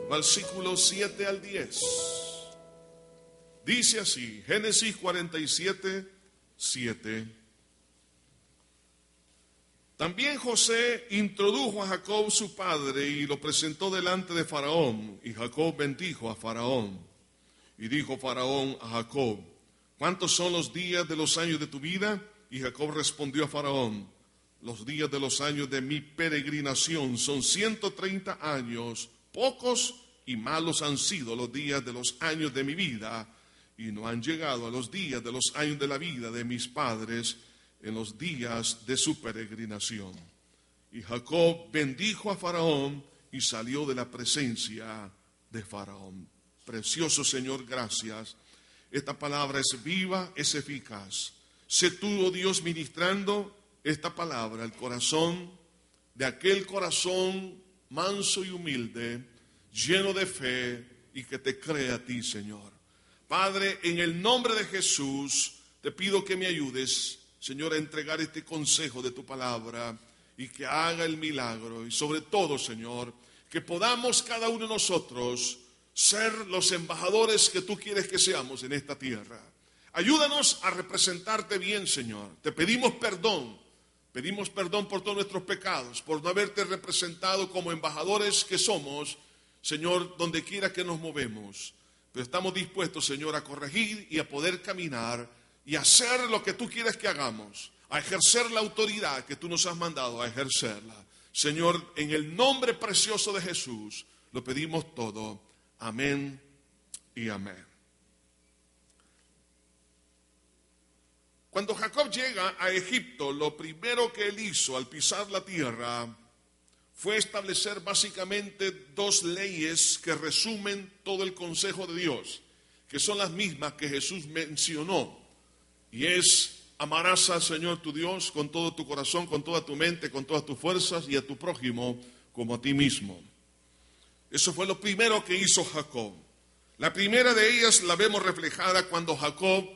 versículos 7 al 10. Dice así, Génesis 47, 7. También José introdujo a Jacob su padre y lo presentó delante de Faraón. Y Jacob bendijo a Faraón. Y dijo Faraón a Jacob, ¿cuántos son los días de los años de tu vida? Y Jacob respondió a Faraón, los días de los años de mi peregrinación son 130 años. Pocos y malos han sido los días de los años de mi vida, y no han llegado a los días de los años de la vida de mis padres en los días de su peregrinación. Y Jacob bendijo a Faraón y salió de la presencia de Faraón. Precioso Señor, gracias. Esta palabra es viva, es eficaz. Sé tú, oh Dios, ministrando esta palabra al corazón de aquel corazón manso y humilde, lleno de fe y que te cree a ti, Señor. Padre, en el nombre de Jesús, te pido que me ayudes, Señor, a entregar este consejo de tu palabra y que haga el milagro. Y sobre todo, Señor, que podamos cada uno de nosotros ser los embajadores que tú quieres que seamos en esta tierra. Ayúdanos a representarte bien, Señor. Te pedimos perdón. Pedimos perdón por todos nuestros pecados, por no haberte representado como embajadores que somos, Señor, donde quiera que nos movemos. Pero estamos dispuestos, Señor, a corregir y a poder caminar y hacer lo que tú quieres que hagamos, a ejercer la autoridad que tú nos has mandado a ejercerla. Señor, en el nombre precioso de Jesús, lo pedimos todo. Amén y amén. Cuando Jacob llega a Egipto, lo primero que él hizo al pisar la tierra fue establecer básicamente dos leyes que resumen todo el consejo de Dios, que son las mismas que Jesús mencionó. Y es, amarás al Señor tu Dios con todo tu corazón, con toda tu mente, con todas tus fuerzas y a tu prójimo como a ti mismo. Eso fue lo primero que hizo Jacob. La primera de ellas la vemos reflejada cuando Jacob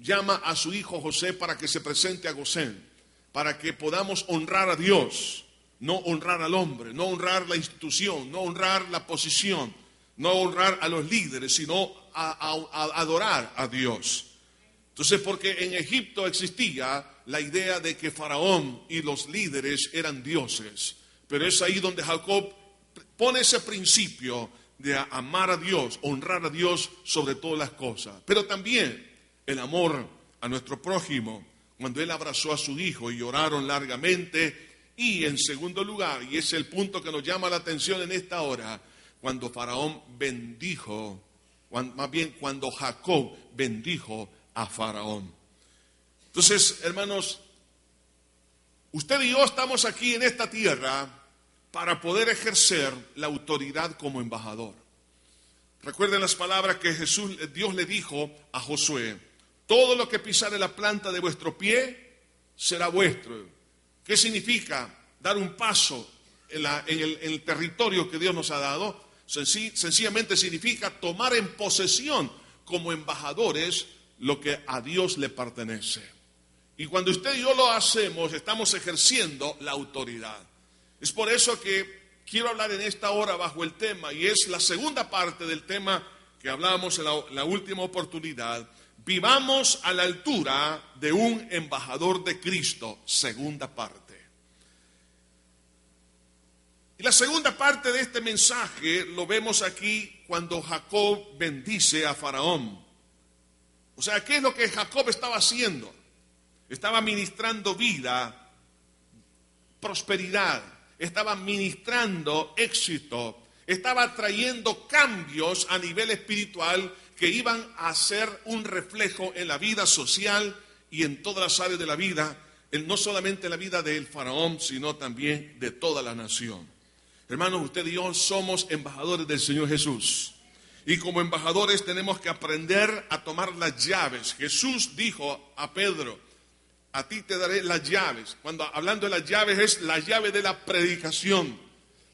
llama a su hijo José para que se presente a Gosén, para que podamos honrar a Dios, no honrar al hombre, no honrar la institución, no honrar la posición, no honrar a los líderes, sino a adorar a Dios. Entonces, porque en Egipto existía la idea de que Faraón y los líderes eran dioses, pero es ahí donde Jacob pone ese principio de amar a Dios, honrar a Dios sobre todas las cosas, pero también el amor a nuestro prójimo, cuando él abrazó a su hijo y lloraron largamente. Y en segundo lugar, y es el punto que nos llama la atención en esta hora, cuando Faraón bendijo, más bien cuando Jacob bendijo a Faraón. Entonces, hermanos, usted y yo estamos aquí en esta tierra para poder ejercer la autoridad como embajador. Recuerden las palabras que Dios le dijo a Josué: todo lo que pisare la planta de vuestro pie será vuestro. ¿Qué significa dar un paso en el territorio que Dios nos ha dado? Sencillamente significa tomar en posesión como embajadores lo que a Dios le pertenece. Y cuando usted y yo lo hacemos, estamos ejerciendo la autoridad. Es por eso que quiero hablar en esta hora bajo el tema, y es la segunda parte del tema que hablábamos en la última oportunidad. Vivamos a la altura de un embajador de Cristo, segunda parte. Y la segunda parte de este mensaje lo vemos aquí cuando Jacob bendice a Faraón. O sea, ¿qué es lo que Jacob estaba haciendo? Estaba ministrando vida, prosperidad, estaba ministrando éxito, estaba trayendo cambios a nivel espiritual que iban a ser un reflejo en la vida social y en todas las áreas de la vida, no solamente en la vida del faraón, sino también de toda la nación. Hermanos, usted y yo somos embajadores del Señor Jesús. Y como embajadores tenemos que aprender a tomar las llaves. Jesús dijo a Pedro: a ti te daré las llaves. Cuando hablando de las llaves, es la llave de la predicación.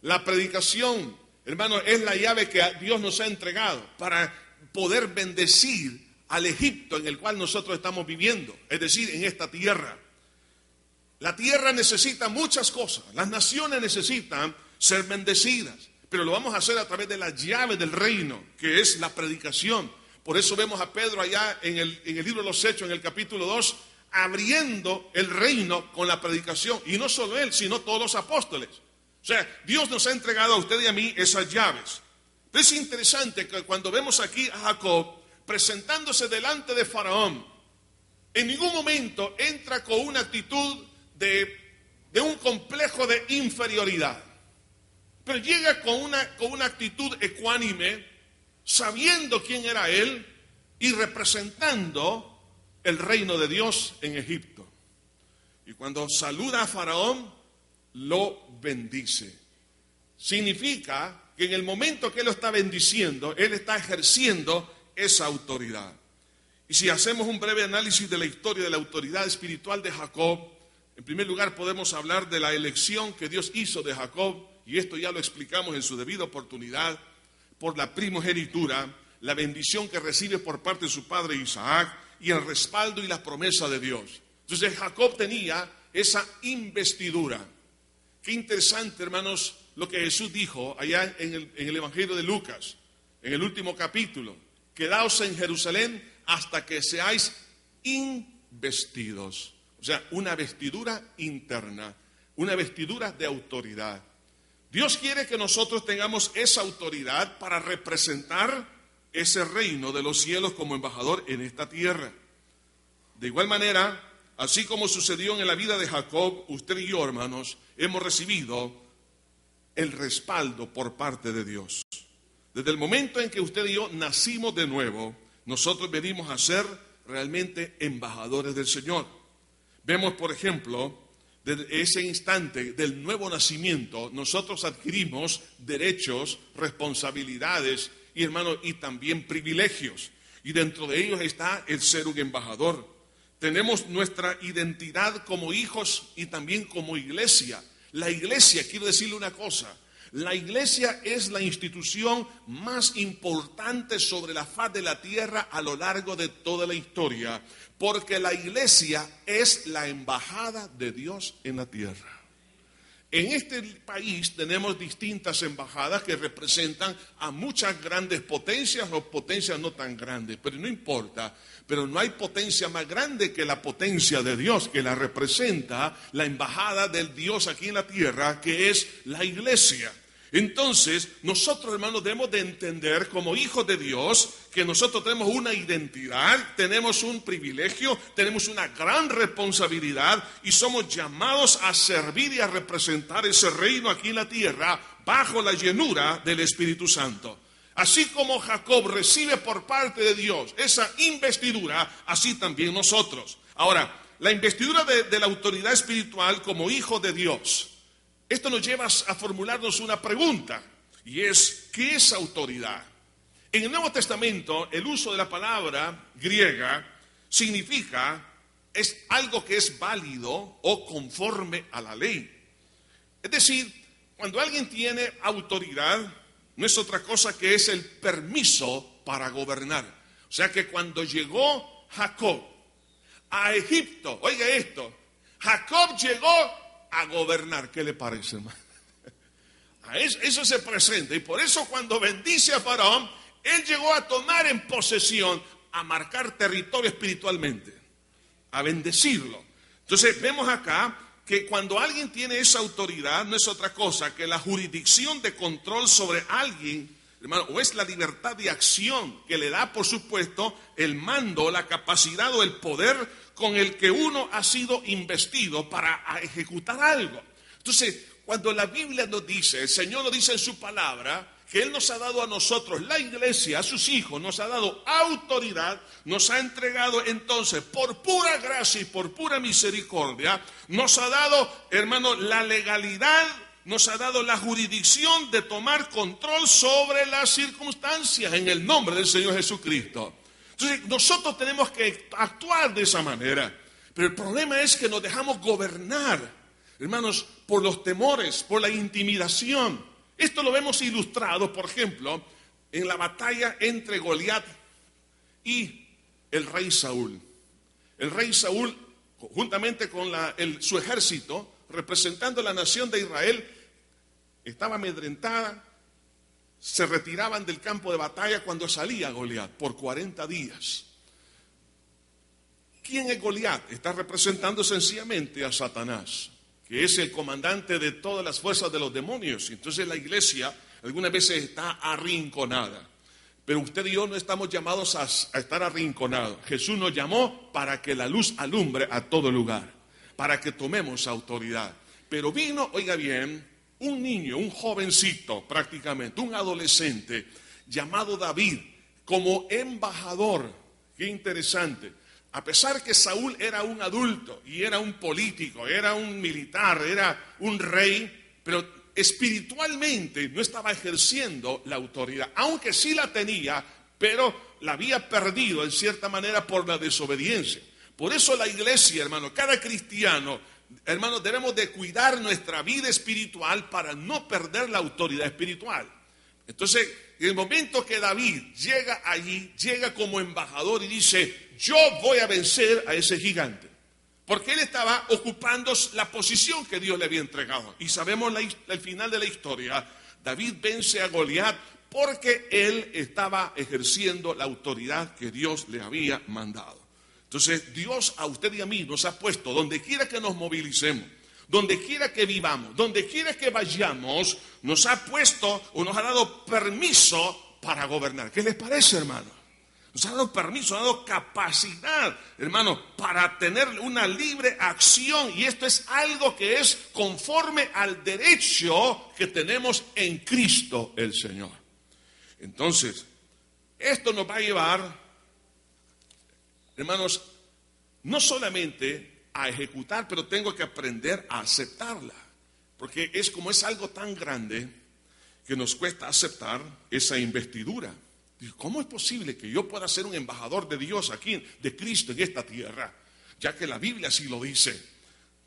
La predicación, hermanos, es la llave que Dios nos ha entregado para poder bendecir al Egipto en el cual nosotros estamos viviendo, es decir, en esta tierra. La tierra necesita muchas cosas, las naciones necesitan ser bendecidas, pero lo vamos a hacer a través de la llave del reino, que es la predicación. Por eso vemos a Pedro allá en el libro de los Hechos, en el capítulo 2, abriendo el reino con la predicación. Y no solo él, sino todos los apóstoles. O sea, Dios nos ha entregado a usted y a mí esas llaves. Pero es interesante que cuando vemos aquí a Jacob presentándose delante de Faraón, en ningún momento entra con una actitud de un complejo de inferioridad. Pero llega con una actitud ecuánime, sabiendo quién era él y representando el reino de Dios en Egipto. Y cuando saluda a Faraón, lo bendice. Significa que en el momento que él lo está bendiciendo, él está ejerciendo esa autoridad. Y si hacemos un breve análisis de la historia de la autoridad espiritual de Jacob, en primer lugar podemos hablar de la elección que Dios hizo de Jacob, y esto ya lo explicamos en su debida oportunidad, por la primogenitura, la bendición que recibe por parte de su padre Isaac, y el respaldo y la promesa de Dios. Entonces Jacob tenía esa investidura. Qué interesante, hermanos, lo que Jesús dijo allá en el Evangelio de Lucas, en el último capítulo. Quedaos en Jerusalén hasta que seáis investidos. O sea, una vestidura interna, una vestidura de autoridad. Dios quiere que nosotros tengamos esa autoridad para representar ese reino de los cielos como embajador en esta tierra. De igual manera, así como sucedió en la vida de Jacob, usted y yo, hermanos, hemos recibido el respaldo por parte de Dios. Desde el momento en que usted y yo nacimos de nuevo, nosotros venimos a ser realmente embajadores del Señor. Vemos, por ejemplo, desde ese instante del nuevo nacimiento, nosotros adquirimos derechos, responsabilidades y, hermanos, y también privilegios. Y dentro de ellos está el ser un embajador. Tenemos nuestra identidad como hijos y también como iglesia. La iglesia, quiero decirle una cosa, la iglesia es la institución más importante sobre la faz de la tierra a lo largo de toda la historia, porque la iglesia es la embajada de Dios en la tierra. En este país tenemos distintas embajadas que representan a muchas grandes potencias o potencias no tan grandes, pero no importa. Pero no hay potencia más grande que la potencia de Dios, que la representa la embajada del Dios aquí en la tierra, que es la iglesia. Entonces, nosotros, hermanos, debemos de entender como hijos de Dios que nosotros tenemos una identidad, tenemos un privilegio, tenemos una gran responsabilidad y somos llamados a servir y a representar ese reino aquí en la tierra bajo la llenura del Espíritu Santo. Así como Jacob recibe por parte de Dios esa investidura, así también nosotros. Ahora, la investidura de la autoridad espiritual como hijo de Dios. Esto nos lleva a formularnos una pregunta, y es, ¿qué es autoridad? En el Nuevo Testamento, el uso de la palabra griega significa, es algo que es válido o conforme a la ley. Es decir, cuando alguien tiene autoridad, no es otra cosa que es el permiso para gobernar. O sea que cuando llegó Jacob a Egipto, oiga esto, Jacob llegó a gobernar. ¿Qué le parece, hermano? Eso se presenta, y por eso cuando bendice a Faraón, él llegó a tomar en posesión, a marcar territorio espiritualmente, a bendecirlo. Entonces vemos acá que cuando alguien tiene esa autoridad, no es otra cosa que la jurisdicción de control sobre alguien, hermano, o es la libertad de acción que le da, por supuesto, el mando, la capacidad o el poder con el que uno ha sido investido para ejecutar algo. Entonces, cuando la Biblia nos dice, el Señor nos dice en su palabra, que Él nos ha dado a nosotros, la iglesia, a sus hijos, nos ha dado autoridad, nos ha entregado entonces, por pura gracia y por pura misericordia, nos ha dado, hermano, la legalidad, nos ha dado la jurisdicción de tomar control sobre las circunstancias en el nombre del Señor Jesucristo. Entonces, nosotros tenemos que actuar de esa manera. Pero el problema es que nos dejamos gobernar, hermanos, por los temores, por la intimidación. Esto lo vemos ilustrado, por ejemplo, en la batalla entre Goliat y el rey Saúl. El rey Saúl, juntamente con su ejército, representando la nación de Israel, estaba amedrentada se retiraban del campo de batalla cuando salía Goliat por 40 días. ¿Quién es Goliat? Está representando sencillamente a Satanás, que es el comandante de todas las fuerzas de los demonios. Entonces la iglesia algunas veces está arrinconada. Pero usted y yo no estamos llamados a estar arrinconados. Jesús nos llamó para que la luz alumbre a todo lugar, para que tomemos autoridad. Pero vino, oiga bien, un niño, un jovencito prácticamente, un adolescente llamado David, como embajador. Qué interesante. A pesar que Saúl era un adulto y era un político, era un militar, era un rey, pero espiritualmente no estaba ejerciendo la autoridad, aunque sí la tenía, pero la había perdido en cierta manera por la desobediencia. Por eso la iglesia, hermano, cada cristiano, hermano, debemos de cuidar nuestra vida espiritual para no perder la autoridad espiritual. Entonces, en el momento que David llega allí, llega como embajador y dice: yo voy a vencer a ese gigante. Porque él estaba ocupando la posición que Dios le había entregado. Y sabemos el final de la historia. David vence a Goliat porque él estaba ejerciendo la autoridad que Dios le había mandado. Entonces, Dios a usted y a mí nos ha puesto, donde quiera que nos movilicemos, donde quiera que vivamos, donde quiera que vayamos, nos ha puesto o nos ha dado permiso para gobernar. ¿Qué les parece, hermano? Nos ha dado permiso, nos ha dado capacidad, hermano, para tener una libre acción. Y esto es algo que es conforme al derecho que tenemos en Cristo el Señor. Entonces, esto nos va a llevar, hermanos, no solamente a ejecutar, pero tengo que aprender a aceptarla. Porque es como es algo tan grande que nos cuesta aceptar esa investidura. ¿Cómo es posible que yo pueda ser un embajador de Dios aquí, de Cristo en esta tierra? Ya que la Biblia así lo dice.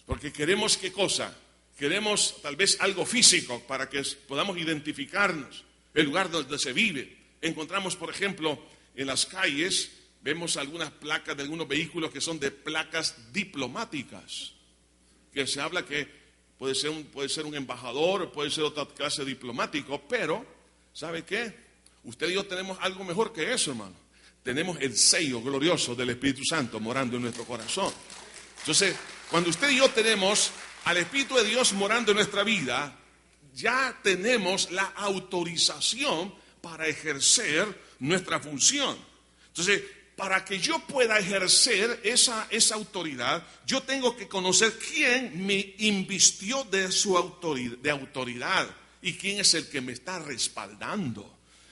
Porque queremos, ¿qué cosa? Queremos tal vez algo físico para que podamos identificarnos, el lugar donde se vive. Encontramos, por ejemplo, en las calles, vemos algunas placas de algunos vehículos que son de placas diplomáticas. Que se habla que puede ser un embajador, puede ser otra clase de diplomático, pero, ¿sabe qué? Usted y yo tenemos algo mejor que eso, hermano. Tenemos el sello glorioso del Espíritu Santo morando en nuestro corazón. Entonces, cuando usted y yo tenemos al Espíritu de Dios morando en nuestra vida, ya tenemos la autorización para ejercer nuestra función. Entonces, para que yo pueda ejercer esa autoridad, yo tengo que conocer quién me invistió de su autoridad y quién es el que me está respaldando.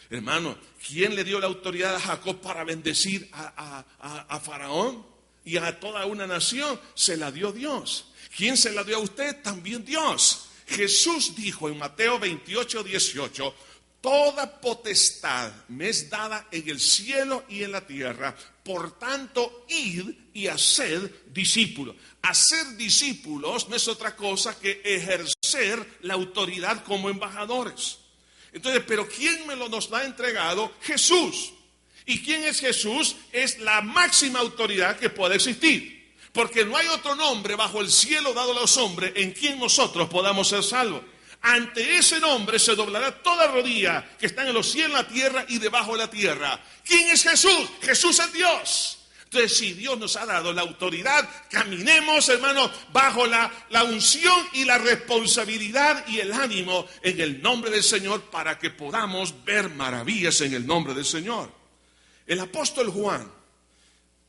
Hermano, ¿quién le dio la autoridad a Jacob para bendecir a Faraón y a toda una nación? Se la dio Dios. ¿Quién se la dio a usted? También Dios. Jesús dijo en Mateo 28:18, toda potestad me es dada en el cielo y en la tierra, por tanto, id y haced discípulos. Hacer discípulos no es otra cosa que ejercer la autoridad como embajadores. Entonces, ¿pero quién nos ha entregado? Jesús. ¿Y quién es Jesús? Es la máxima autoridad que puede existir. Porque no hay otro nombre bajo el cielo dado a los hombres en quien nosotros podamos ser salvos. Ante ese nombre se doblará toda rodilla que está en los cielos, en la tierra y debajo de la tierra. ¿Quién es Jesús? Jesús es Dios. Entonces, si Dios nos ha dado la autoridad, caminemos, hermano, bajo la unción y la responsabilidad y el ánimo en el nombre del Señor para que podamos ver maravillas en el nombre del Señor. El apóstol Juan,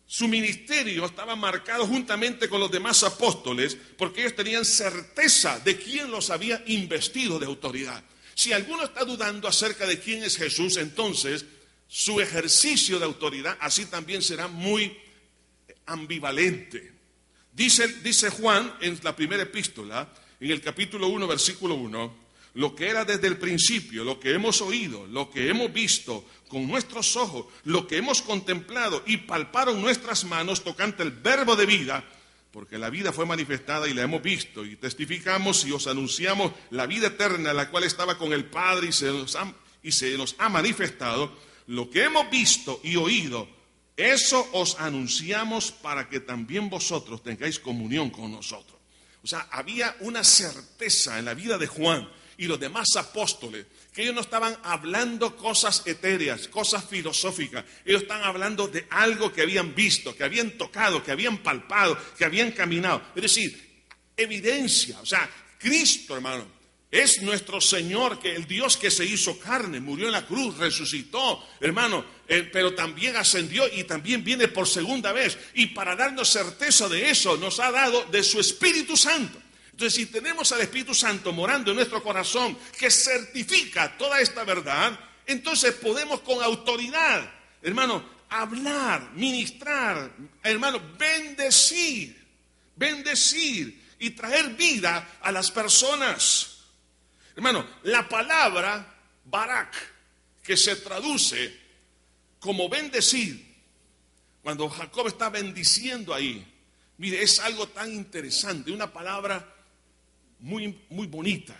su ministerio estaba marcado juntamente con los demás apóstoles porque ellos tenían certeza de quién los había investido de autoridad. Si alguno está dudando acerca de quién es Jesús, entonces su ejercicio de autoridad así también será muy ambivalente. Dice Juan en la primera epístola, en el capítulo 1, versículo 1, lo que era desde el principio, lo que hemos oído, lo que hemos visto con nuestros ojos, lo que hemos contemplado y palparon nuestras manos tocante el verbo de vida, porque la vida fue manifestada y la hemos visto y testificamos y os anunciamos la vida eterna, la cual estaba con el Padre y se nos ha manifestado. Lo que hemos visto y oído, eso os anunciamos para que también vosotros tengáis comunión con nosotros. O sea, había una certeza en la vida de Juan y los demás apóstoles, que ellos no estaban hablando cosas etéreas, cosas filosóficas. Ellos estaban hablando de algo que habían visto, que habían tocado, que habían palpado, que habían caminado. Es decir, evidencia. O sea, Cristo, hermano, es nuestro Señor, que el Dios que se hizo carne, murió en la cruz, resucitó, hermano, pero también ascendió y también viene por segunda vez. Y para darnos certeza de eso, nos ha dado de su Espíritu Santo. Entonces, si tenemos al Espíritu Santo morando en nuestro corazón, que certifica toda esta verdad, entonces podemos con autoridad, hermano, hablar, ministrar, hermano, bendecir y traer vida a las personas. Hermano, la palabra barak, que se traduce como bendecir, cuando Jacob está bendiciendo ahí, mire, es algo tan interesante, una palabra muy, muy bonita.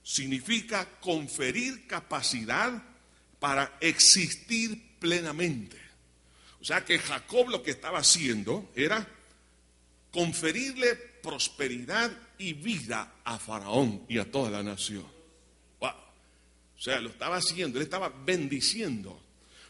Significa conferir capacidad para existir plenamente. O sea que Jacob lo que estaba haciendo era conferirle prosperidad y vida a Faraón y a toda la nación. Wow. O sea, lo estaba haciendo, él estaba bendiciendo.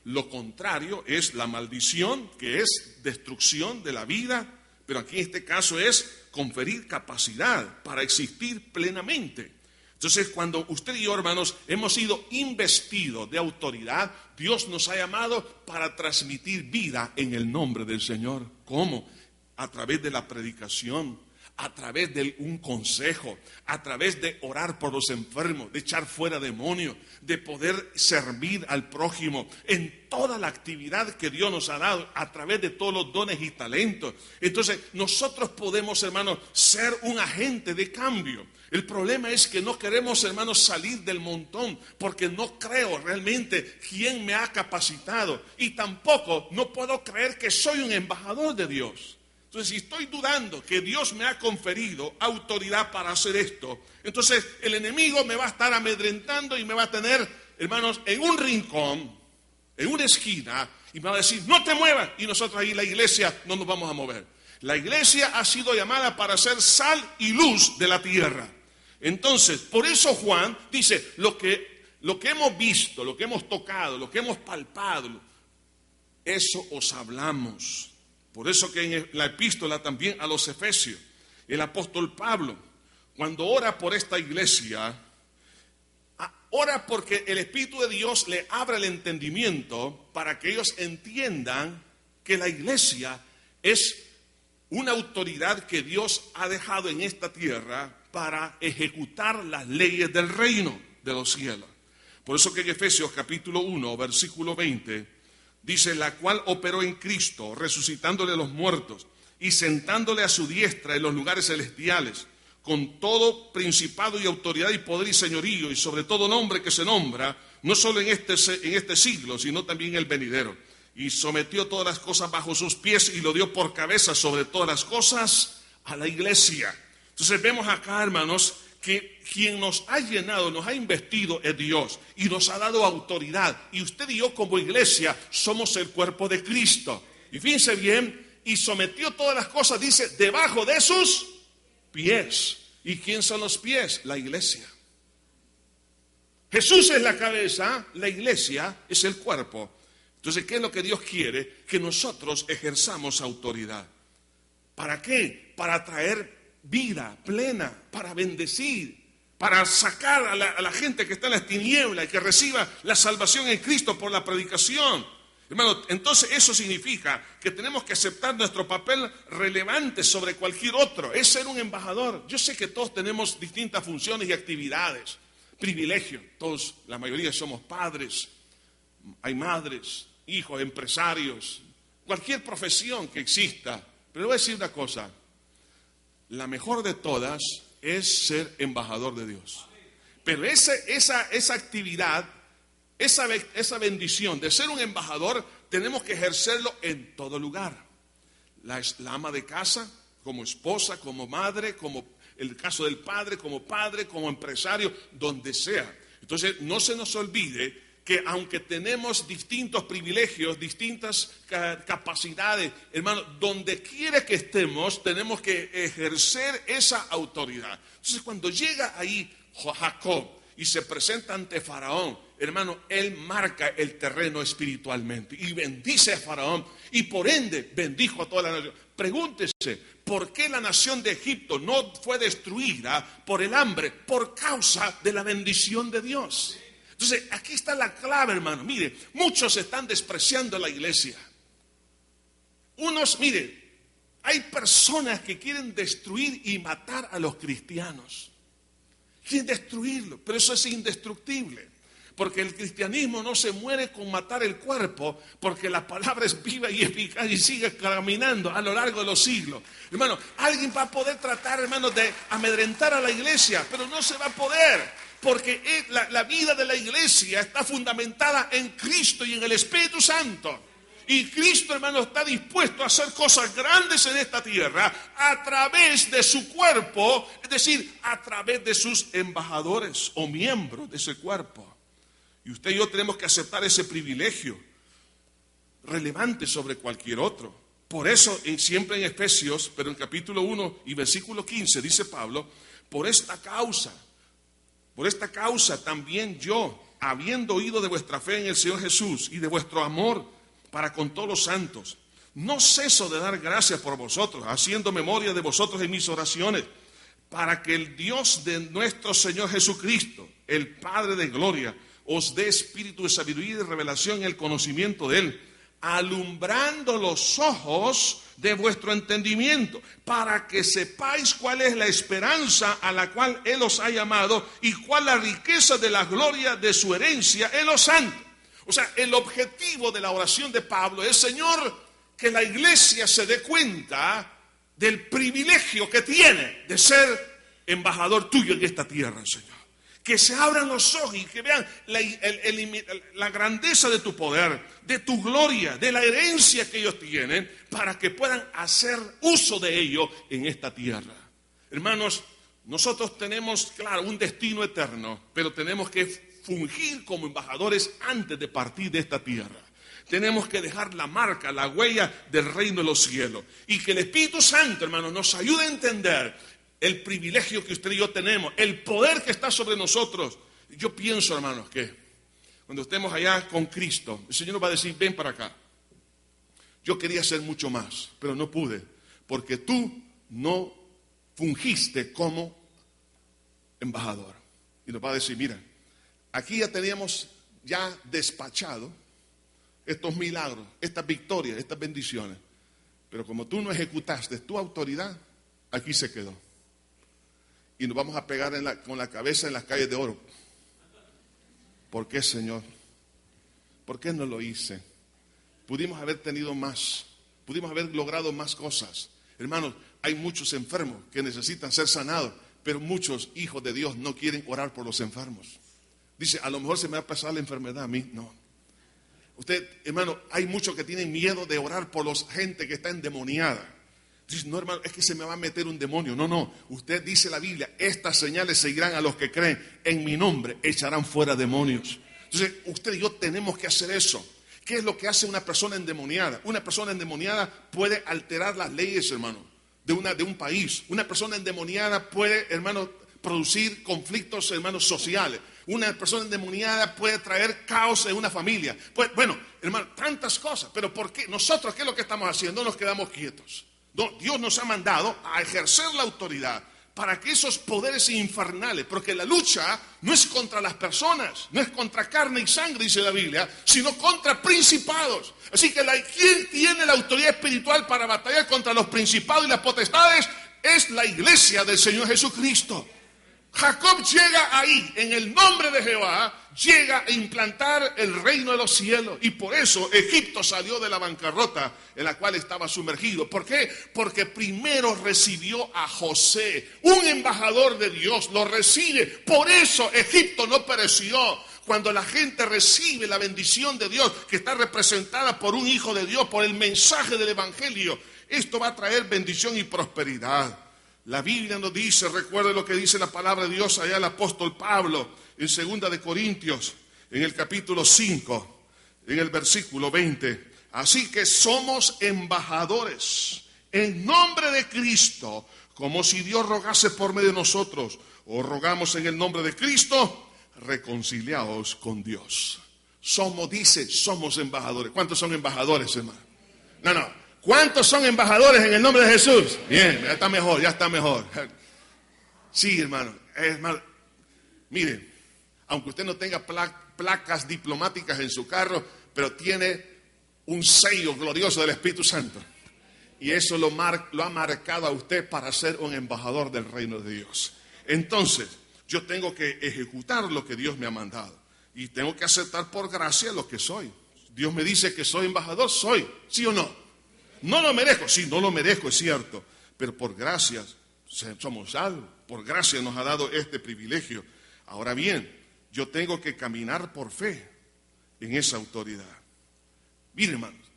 Lo contrario es la maldición, que es destrucción de la vida, pero aquí en este caso es conferir capacidad para existir plenamente. Entonces, cuando usted y yo, hermanos, hemos sido investidos de autoridad, Dios nos ha llamado para transmitir vida en el nombre del Señor. ¿Cómo? A través de la predicación, a través de un consejo, a través de orar por los enfermos, de echar fuera demonios, de poder servir al prójimo en toda la actividad que Dios nos ha dado, a través de todos los dones y talentos. Entonces, nosotros podemos, hermanos, ser un agente de cambio. El problema es que no queremos, hermanos, salir del montón, porque no creo realmente quién me ha capacitado, y tampoco no puedo creer que soy un embajador de Dios. Entonces, si estoy dudando que Dios me ha conferido autoridad para hacer esto, entonces el enemigo me va a estar amedrentando y me va a tener, hermanos, en un rincón, en una esquina, y me va a decir, no te muevas. Y nosotros ahí, la iglesia, no nos vamos a mover. La iglesia ha sido llamada para ser sal y luz de la tierra. Entonces, por eso Juan dice, lo que hemos visto, lo que hemos tocado, lo que hemos palpado, eso os hablamos. Por eso que en la epístola también a los Efesios, el apóstol Pablo, cuando ora por esta iglesia, ora porque el Espíritu de Dios le abra el entendimiento para que ellos entiendan que la iglesia es una autoridad que Dios ha dejado en esta tierra para ejecutar las leyes del reino de los cielos. Por eso que en Efesios capítulo 1, versículo 20, dice, la cual operó en Cristo, resucitándole a los muertos y sentándole a su diestra en los lugares celestiales, con todo principado y autoridad y poder y señorío, y sobre todo nombre que se nombra, no solo en este siglo, sino también en el venidero. Y sometió todas las cosas bajo sus pies y lo dio por cabeza sobre todas las cosas a la iglesia. Entonces vemos acá, hermanos, que quien nos ha llenado, nos ha investido es Dios y nos ha dado autoridad. Y usted y yo como iglesia somos el cuerpo de Cristo. Y fíjense bien, y sometió todas las cosas, dice, debajo de sus pies. ¿Y quién son los pies? La iglesia. Jesús es la cabeza, la iglesia es el cuerpo. Entonces, ¿qué es lo que Dios quiere? Que nosotros ejerzamos autoridad. ¿Para qué? Para traer vida plena, para bendecir, para sacar a la gente que está en las tinieblas y que reciba la salvación en Cristo por la predicación. Hermano, entonces eso significa que tenemos que aceptar nuestro papel relevante sobre cualquier otro, es ser un embajador. Yo sé que todos tenemos distintas funciones y actividades, privilegios, todos, la mayoría somos padres, hay madres, hijos, empresarios, cualquier profesión que exista. Pero voy a decir una cosa, la mejor de todas es ser embajador de Dios. Pero esa actividad, esa bendición de ser un embajador, tenemos que ejercerlo en todo lugar. La ama de casa, como esposa, como madre, como el caso del padre, como empresario, donde sea. Entonces, no se nos olvide que aunque tenemos distintos privilegios, distintas capacidades, hermano, donde quiera que estemos, tenemos que ejercer esa autoridad. Entonces, cuando llega ahí Jacob y se presenta ante Faraón, hermano, él marca el terreno espiritualmente y bendice a Faraón y por ende bendijo a toda la nación. Pregúntese, ¿por qué la nación de Egipto no fue destruida por el hambre? Por causa de la bendición de Dios. Entonces, aquí está la clave, hermano. Mire, muchos están despreciando a la iglesia. Mire, hay personas que quieren destruir y matar a los cristianos. Quieren destruirlo, pero eso es indestructible. Porque el cristianismo no se muere con matar el cuerpo, porque la palabra es viva y eficaz y sigue caminando a lo largo de los siglos. Hermano, alguien va a poder tratar, hermano, de amedrentar a la iglesia, pero no se va a poder. Porque la vida de la iglesia está fundamentada en Cristo y en el Espíritu Santo. Y Cristo, hermano, está dispuesto a hacer cosas grandes en esta tierra a través de su cuerpo, es decir, a través de sus embajadores o miembros de ese cuerpo. Y usted y yo tenemos que aceptar ese privilegio relevante sobre cualquier otro. Por eso, siempre en Efesios, pero en capítulo 1 y versículo 15, dice Pablo, por esta causa también yo, habiendo oído de vuestra fe en el Señor Jesús y de vuestro amor para con todos los santos, no ceso de dar gracias por vosotros, haciendo memoria de vosotros en mis oraciones, para que el Dios de nuestro Señor Jesucristo, el Padre de gloria, os dé espíritu de sabiduría y de revelación en el conocimiento de Él, alumbrando los ojos de vuestro entendimiento, para que sepáis cuál es la esperanza a la cual Él os ha llamado y cuál la riqueza de la gloria de su herencia en los santos. O sea, el objetivo de la oración de Pablo es, Señor, que la iglesia se dé cuenta del privilegio que tiene de ser embajador tuyo en esta tierra, Señor. Que se abran los ojos y que vean la grandeza de tu poder, de tu gloria, de la herencia que ellos tienen, para que puedan hacer uso de ello en esta tierra. Hermanos, nosotros tenemos, claro, un destino eterno, pero tenemos que fungir como embajadores antes de partir de esta tierra. Tenemos que dejar la marca, la huella del reino de los cielos. Y que el Espíritu Santo, hermanos, nos ayude a entender el privilegio que usted y yo tenemos, el poder que está sobre nosotros. Yo pienso, hermanos, que cuando estemos allá con Cristo, el Señor nos va a decir, ven para acá. Yo quería hacer mucho más, pero no pude, porque tú no fungiste como embajador. Y nos va a decir, mira, aquí ya teníamos ya despachado estos milagros, estas victorias, estas bendiciones. Pero como tú no ejecutaste tu autoridad, aquí se quedó. Y nos vamos a pegar con la cabeza en las calles de oro. ¿Por qué, Señor? ¿Por qué no lo hice? Pudimos haber tenido más. Pudimos haber logrado más cosas. Hermanos, hay muchos enfermos que necesitan ser sanados, pero muchos hijos de Dios no quieren orar por los enfermos. Dice, a lo mejor se me va a pasar la enfermedad a mí. No. Usted, hermano, hay muchos que tienen miedo de orar por los gente que está endemoniada. Dice, no, hermano, es que se me va a meter un demonio. No. Usted dice la Biblia, estas señales seguirán a los que creen. En mi nombre echarán fuera demonios. Entonces, usted y yo tenemos que hacer eso. ¿Qué es lo que hace una persona endemoniada? Una persona endemoniada puede alterar las leyes, hermano, de un país. Una persona endemoniada puede, hermano, producir conflictos, hermanos, sociales. Una persona endemoniada puede traer caos en una familia. Pues, bueno, hermano, tantas cosas. Pero ¿por qué? Nosotros, ¿qué es lo que estamos haciendo? Nos quedamos quietos. No, Dios nos ha mandado a ejercer la autoridad para que esos poderes infernales, porque la lucha no es contra las personas, no es contra carne y sangre, dice la Biblia, sino contra principados. Así que ¿quién tiene la autoridad espiritual para batallar contra los principados y las potestades? Es la iglesia del Señor Jesucristo. Jacob llega ahí, en el nombre de Jehová, llega a implantar el reino de los cielos. Y por eso Egipto salió de la bancarrota en la cual estaba sumergido. ¿Por qué? Porque primero recibió a José, un embajador de Dios, lo recibe. Por eso Egipto no pereció. Cuando la gente recibe la bendición de Dios, que está representada por un hijo de Dios, por el mensaje del evangelio, esto va a traer bendición y prosperidad. La Biblia nos dice, recuerde lo que dice la palabra de Dios allá el apóstol Pablo en 2 de Corintios, en el capítulo 5, en el versículo 20. Así que somos embajadores en nombre de Cristo, como si Dios rogase por medio de nosotros. Os rogamos en el nombre de Cristo, reconciliaos con Dios. Somos embajadores. ¿Cuántos son embajadores, hermano? No. ¿Cuántos son embajadores en el nombre de Jesús? Bien, ya está mejor. Sí, hermano. Mire, aunque usted no tenga placas diplomáticas en su carro, pero tiene un sello glorioso del Espíritu Santo. Y eso lo ha marcado a usted para ser un embajador del reino de Dios. Entonces, yo tengo que ejecutar lo que Dios me ha mandado. Y tengo que aceptar por gracia lo que soy. Dios me dice que soy embajador, soy. ¿Sí o no? No lo merezco. Sí, no lo merezco, es cierto. Pero por gracia somos salvos. Por gracia nos ha dado este privilegio. Ahora bien, yo tengo que caminar por fe en esa autoridad. Miren, hermanos.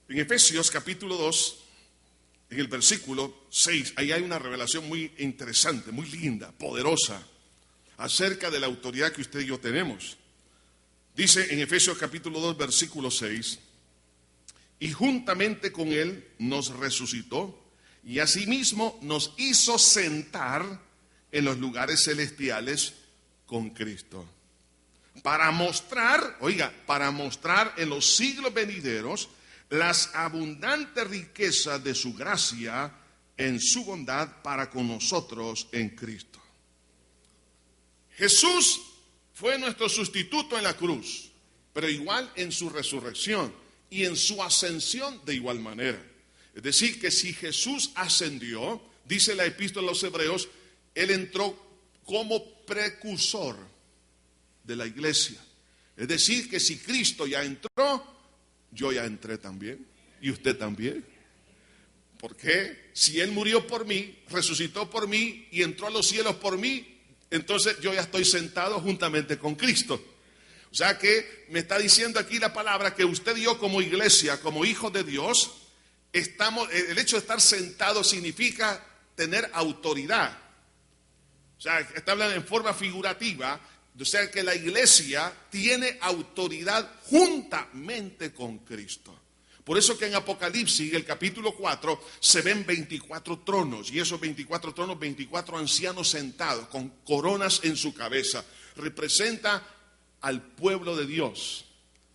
En Efesios capítulo 2, en el versículo 6, ahí hay una revelación muy interesante, muy linda, poderosa, acerca de la autoridad que usted y yo tenemos. Dice en Efesios capítulo 2, versículo 6, y juntamente con él nos resucitó y asimismo nos hizo sentar en los lugares celestiales con Cristo. Para mostrar en los siglos venideros las abundantes riquezas de su gracia en su bondad para con nosotros en Cristo. Jesús fue nuestro sustituto en la cruz, pero igual en su resurrección y en su ascensión de igual manera. Es decir, que si Jesús ascendió, dice la epístola a los Hebreos, Él entró como precursor de la iglesia. Es decir, que si Cristo ya entró, yo ya entré también, y usted también. Porque si Él murió por mí, resucitó por mí y entró a los cielos por mí, entonces yo ya estoy sentado juntamente con Cristo. O sea que me está diciendo aquí la palabra que usted y yo como iglesia, como hijos de Dios, el hecho de estar sentado significa tener autoridad. O sea, está hablando en forma figurativa. O sea que la iglesia tiene autoridad juntamente con Cristo. Por eso que en Apocalipsis, el capítulo 4, se ven 24 tronos. Y esos 24 tronos, 24 ancianos sentados con coronas en su cabeza. Representa al pueblo de Dios,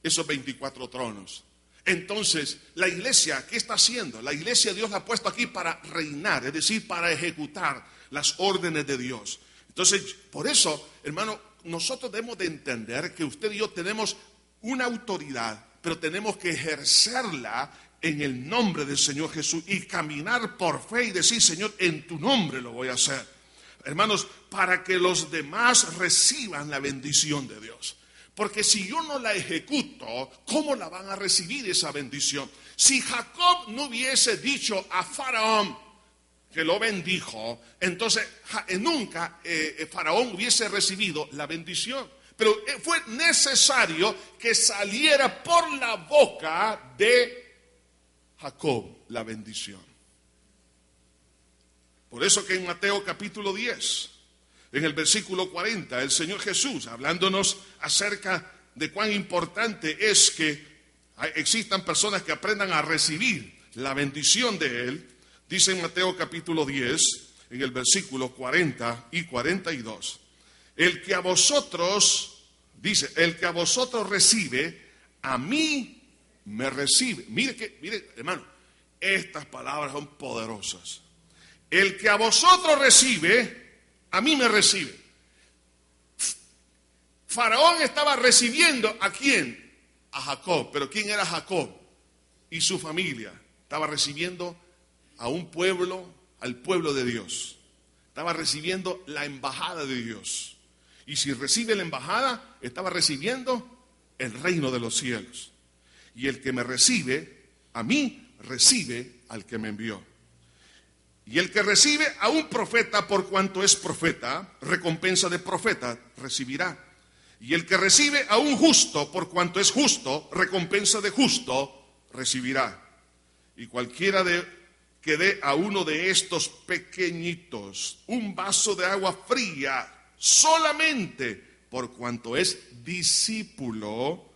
esos 24 tronos. Entonces, la iglesia, ¿qué está haciendo? La iglesia Dios la ha puesto aquí para reinar, es decir, para ejecutar las órdenes de Dios. Entonces, por eso, hermano, nosotros debemos de entender que usted y yo tenemos una autoridad, pero tenemos que ejercerla en el nombre del Señor Jesús y caminar por fe y decir, Señor, en tu nombre lo voy a hacer. Hermanos, para que los demás reciban la bendición de Dios. Porque si yo no la ejecuto, ¿cómo la van a recibir esa bendición? Si Jacob no hubiese dicho a Faraón que lo bendijo, entonces nunca Faraón hubiese recibido la bendición. Pero fue necesario que saliera por la boca de Jacob la bendición. Por eso que en Mateo capítulo 10, en el versículo 40, el Señor Jesús, hablándonos acerca de cuán importante es que existan personas que aprendan a recibir la bendición de Él, dice en Mateo capítulo 10, en el versículo 40 y 42, el que a vosotros, dice, el que a vosotros recibe, a mí me recibe. Mire, hermano, estas palabras son poderosas. El que a vosotros recibe, a mí me recibe. Faraón estaba recibiendo ¿a quién? A Jacob. ¿Pero quién era Jacob? Y su familia. Estaba recibiendo a un pueblo, al pueblo de Dios. Estaba recibiendo la embajada de Dios. Y si recibe la embajada, estaba recibiendo el reino de los cielos. Y el que me recibe, a mí recibe al que me envió. Y el que recibe a un profeta por cuanto es profeta, recompensa de profeta recibirá. Y el que recibe a un justo por cuanto es justo, recompensa de justo recibirá. Y cualquiera que dé a uno de estos pequeñitos un vaso de agua fría, solamente por cuanto es discípulo,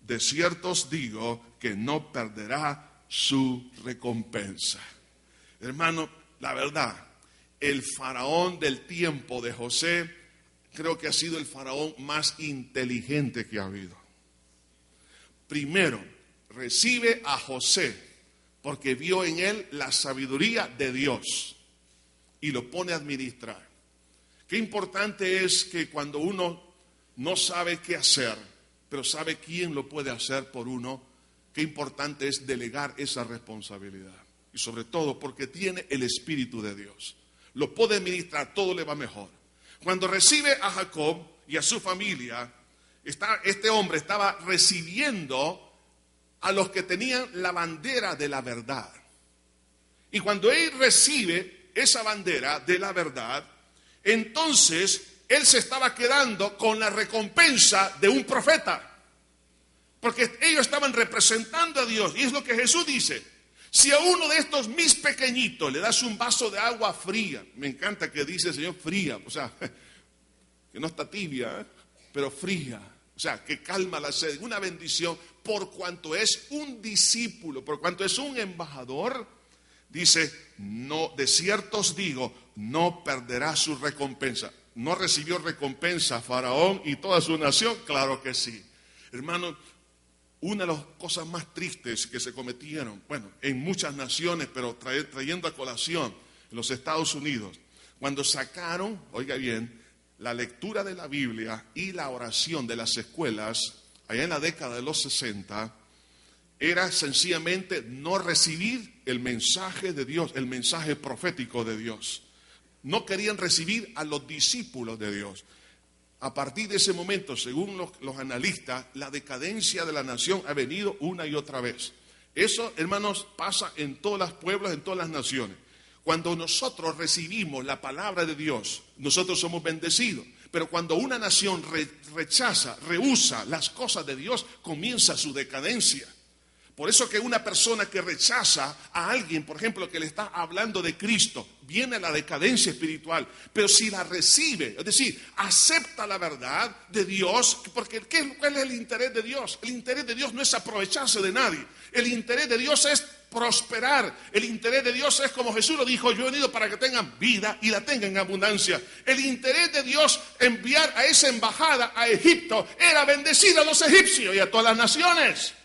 de cierto os digo que no perderá su recompensa. Hermano, la verdad, el faraón del tiempo de José, creo que ha sido el faraón más inteligente que ha habido. Primero, recibe a José porque vio en él la sabiduría de Dios y lo pone a administrar. Qué importante es que cuando uno no sabe qué hacer, pero sabe quién lo puede hacer por uno, qué importante es delegar esa responsabilidad. Y sobre todo porque tiene el Espíritu de Dios. Lo puede administrar, todo le va mejor. Cuando recibe a Jacob y a su familia, este hombre estaba recibiendo a los que tenían la bandera de la verdad. Y cuando él recibe esa bandera de la verdad, entonces él se estaba quedando con la recompensa de un profeta. Porque ellos estaban representando a Dios. Y es lo que Jesús dice. Si a uno de estos mis pequeñitos le das un vaso de agua fría, me encanta que dice el Señor fría, o sea, que no está tibia, pero fría, o sea, que calma la sed, una bendición, por cuanto es un discípulo, por cuanto es un embajador, dice, no, de cierto os digo, no perderá su recompensa. ¿No recibió recompensa Faraón y toda su nación? Claro que sí. Hermano, una de las cosas más tristes que se cometieron, bueno, en muchas naciones, pero trayendo a colación en los Estados Unidos, cuando sacaron, oiga bien, la lectura de la Biblia y la oración de las escuelas, allá en la década de los 60, era sencillamente no recibir el mensaje de Dios, el mensaje profético de Dios. No querían recibir a los discípulos de Dios. A partir de ese momento, según los analistas, la decadencia de la nación ha venido una y otra vez. Eso, hermanos, pasa en todos los pueblos, en todas las naciones. Cuando nosotros recibimos la palabra de Dios, nosotros somos bendecidos. Pero cuando una nación rechaza, rehúsa las cosas de Dios, comienza su decadencia. Por eso que una persona que rechaza a alguien, por ejemplo, que le está hablando de Cristo, viene la decadencia espiritual. Pero si la recibe, es decir, acepta la verdad de Dios, porque ¿cuál es el interés de Dios? El interés de Dios no es aprovecharse de nadie. El interés de Dios es prosperar. El interés de Dios es, como Jesús lo dijo, yo he venido para que tengan vida y la tengan en abundancia. El interés de Dios enviar a esa embajada a Egipto era bendecir a los egipcios y a todas las naciones.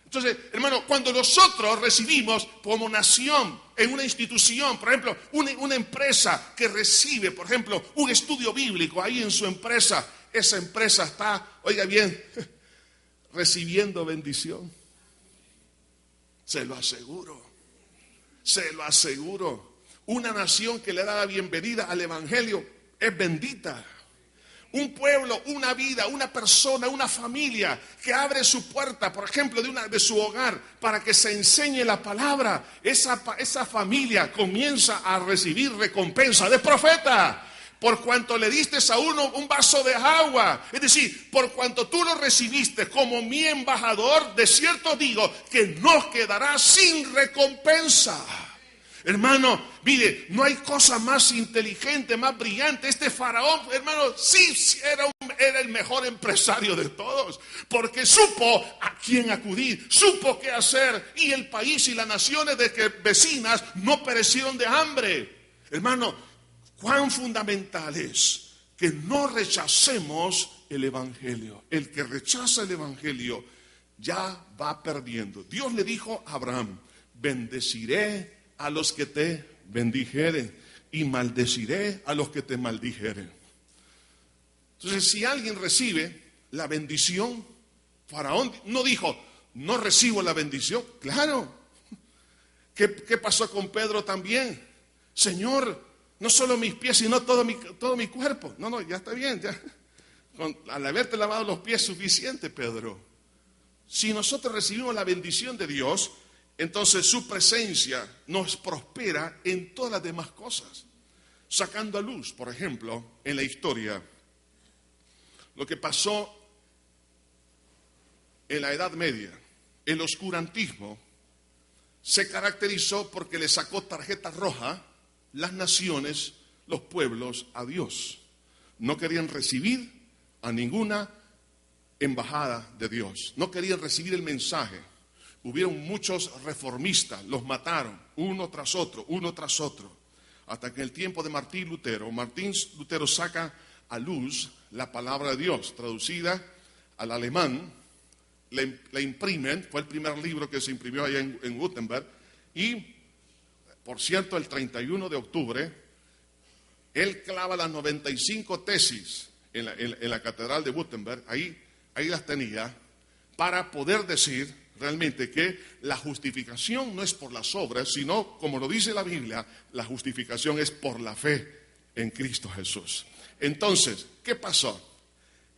Entonces, hermano, cuando nosotros recibimos como nación en una institución, por ejemplo, una empresa que recibe, por ejemplo, un estudio bíblico ahí en su empresa, esa empresa está, oiga bien, recibiendo bendición. Se lo aseguro, se lo aseguro. Una nación que le da la bienvenida al Evangelio es bendita. Un pueblo, una vida, una persona, una familia que abre su puerta, por ejemplo, de su hogar para que se enseñe la palabra, esa familia comienza a recibir recompensa de profeta. Por cuanto le diste a uno un vaso de agua, es decir, por cuanto tú lo recibiste como mi embajador, de cierto digo que no quedará sin recompensa. Hermano, mire, no hay cosa más inteligente, más brillante. Este faraón, hermano, sí era el mejor empresario de todos, porque supo a quién acudir, supo qué hacer, y el país y las naciones vecinas no perecieron de hambre. Hermano, cuán fundamental es que no rechacemos el Evangelio. El que rechaza el Evangelio ya va perdiendo. Dios le dijo a Abraham, bendeciré a los que te bendijeren y maldeciré a los que te maldijeren. Entonces, si alguien recibe la bendición, Faraón no dijo, no recibo la bendición. Claro. ¿Qué pasó con Pedro también? Señor, no solo mis pies, sino todo mi cuerpo. No, ya está bien. Ya. Al haberte lavado los pies, suficiente, Pedro. Si nosotros recibimos la bendición de Dios, entonces su presencia nos prospera en todas las demás cosas. Sacando a luz, por ejemplo, en la historia, lo que pasó en la Edad Media, el oscurantismo, se caracterizó porque le sacó tarjeta roja las naciones, los pueblos a Dios. No querían recibir a ninguna embajada de Dios. No querían recibir el mensaje. hubieron muchos reformistas, los mataron, uno tras otro, hasta que en el tiempo de Martín Lutero saca a luz la palabra de Dios, traducida al alemán, la imprimen, fue el primer libro que se imprimió allá en Wittenberg, y, por cierto, el 31 de octubre, él clava las 95 tesis en la catedral de Wittenberg, ahí las tenía, para poder decir realmente que la justificación no es por las obras, sino, como lo dice la Biblia, la justificación es por la fe en Cristo Jesús. Entonces, ¿qué pasó?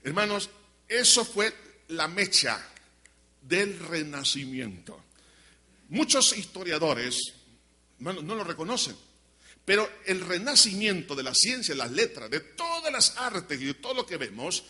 Hermanos, eso fue la mecha del Renacimiento. Muchos historiadores, hermanos, no lo reconocen, pero el renacimiento de la ciencia, las letras, de todas las artes y de todo lo que vemos,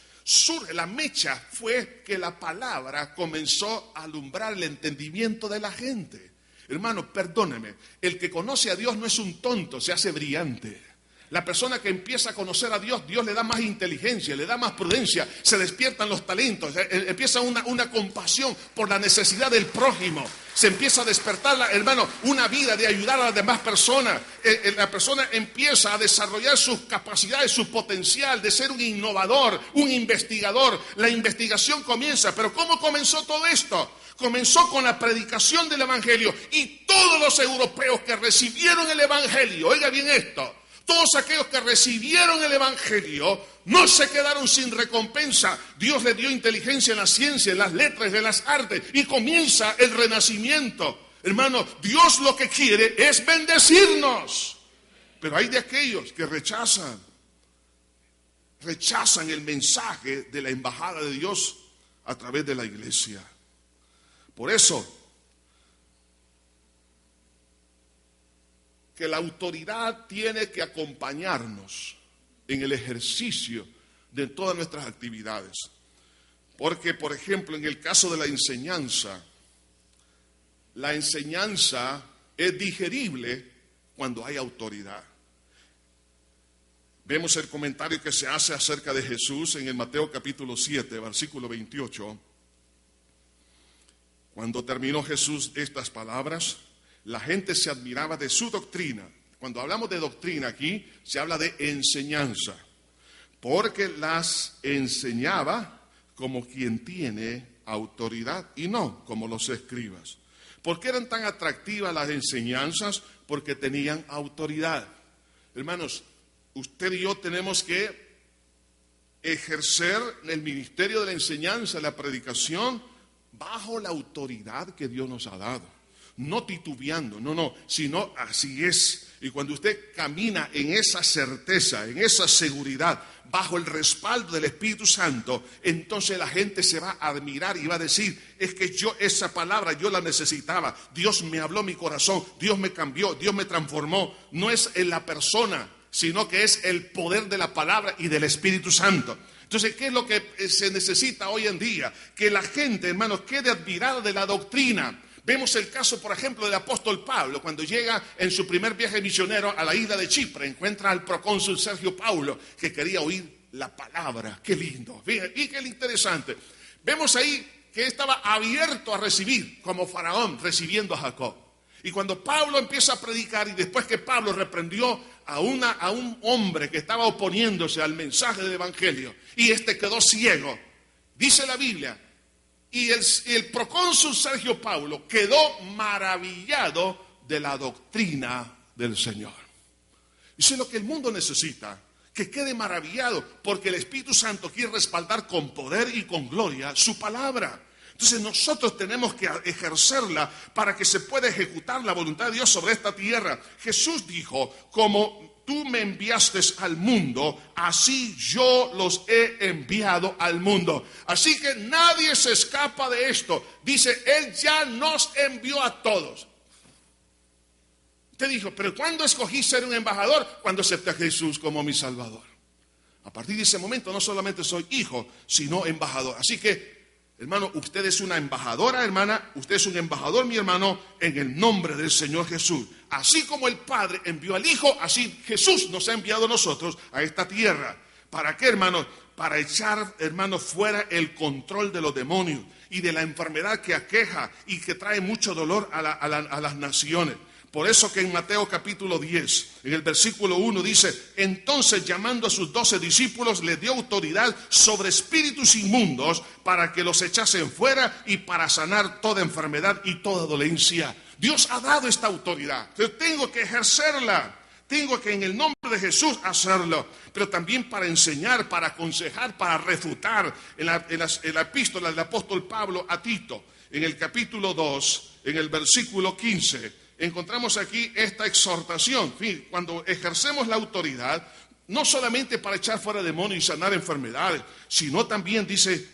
la mecha fue que la palabra comenzó a alumbrar el entendimiento de la gente. Hermano, perdóneme, el que conoce a Dios no es un tonto, se hace brillante. La persona que empieza a conocer a Dios, Dios le da más inteligencia, le da más prudencia, se despiertan los talentos, empieza una compasión por la necesidad del prójimo, se empieza a despertar, hermano, una vida de ayudar a las demás personas. La persona empieza a desarrollar sus capacidades, su potencial de ser un innovador, un investigador. La investigación comienza, pero ¿cómo comenzó todo esto? Comenzó con la predicación del Evangelio, y todos los europeos que recibieron el Evangelio, oiga bien esto, todos aquellos que recibieron el Evangelio no se quedaron sin recompensa. Dios les dio inteligencia en la ciencia, en las letras, en las artes, y comienza el renacimiento. Hermano, Dios lo que quiere es bendecirnos. Pero hay de aquellos que rechazan el mensaje de la embajada de Dios a través de la iglesia. Por eso, que la autoridad tiene que acompañarnos en el ejercicio de todas nuestras actividades. Porque, por ejemplo, en el caso de la enseñanza es digerible cuando hay autoridad. Vemos el comentario que se hace acerca de Jesús en el Mateo capítulo 7, versículo 28. Cuando terminó Jesús estas palabras, la gente se admiraba de su doctrina. Cuando hablamos de doctrina aquí, se habla de enseñanza, porque las enseñaba como quien tiene autoridad y no como los escribas. ¿Por qué eran tan atractivas las enseñanzas? Porque tenían autoridad. Hermanos, usted y yo tenemos que ejercer el ministerio de la enseñanza, la predicación, bajo la autoridad que Dios nos ha dado. No titubeando, no, sino así es. Y cuando usted camina en esa certeza, en esa seguridad, bajo el respaldo del Espíritu Santo, entonces la gente se va a admirar y va a decir, es que esa palabra yo la necesitaba, Dios me habló mi corazón, Dios me cambió, Dios me transformó. No es en la persona, sino que es el poder de la palabra y del Espíritu Santo. Entonces, ¿qué es lo que se necesita hoy en día? Que la gente, hermanos, quede admirada de la doctrina. Vemos el caso, por ejemplo, del apóstol Pablo, cuando llega en su primer viaje misionero a la isla de Chipre, encuentra al procónsul Sergio Paulo, que quería oír la palabra. Qué lindo, y qué interesante. Vemos ahí que estaba abierto a recibir, como Faraón recibiendo a Jacob. Y cuando Pablo empieza a predicar, y después que Pablo reprendió a un hombre que estaba oponiéndose al mensaje del Evangelio, y este quedó ciego, dice la Biblia, y el procónsul Sergio Paulo quedó maravillado de la doctrina del Señor. Eso es lo que el mundo necesita, que quede maravillado, porque el Espíritu Santo quiere respaldar con poder y con gloria su palabra. Entonces nosotros tenemos que ejercerla para que se pueda ejecutar la voluntad de Dios sobre esta tierra. Jesús dijo, como tú me enviaste al mundo, así yo los he enviado al mundo. Así que nadie se escapa de esto. Dice, Él ya nos envió a todos. Usted dijo, pero ¿cuándo escogí ser un embajador? Cuando acepté a Jesús como mi Salvador. A partir de ese momento no solamente soy hijo, sino embajador. Así que, hermano, usted es una embajadora, hermana, usted es un embajador, mi hermano, en el nombre del Señor Jesús. Así como el Padre envió al Hijo, así Jesús nos ha enviado a nosotros a esta tierra. ¿Para qué, hermano? para echar, hermanos, fuera el control de los demonios y de la enfermedad que aqueja y que trae mucho dolor a las naciones. Por eso que en Mateo capítulo 10, en el versículo 1 dice: entonces llamando a sus 12 discípulos, les dio autoridad sobre espíritus inmundos para que los echasen fuera y para sanar toda enfermedad y toda dolencia. Dios ha dado esta autoridad. Yo tengo que ejercerla. Tengo que en el nombre de Jesús hacerlo, pero también para enseñar, para aconsejar, para refutar. En la epístola del apóstol Pablo a Tito, en el capítulo 2, en el versículo 15, encontramos aquí esta exhortación. Cuando ejercemos la autoridad, no solamente para echar fuera demonios y sanar enfermedades, sino también dice,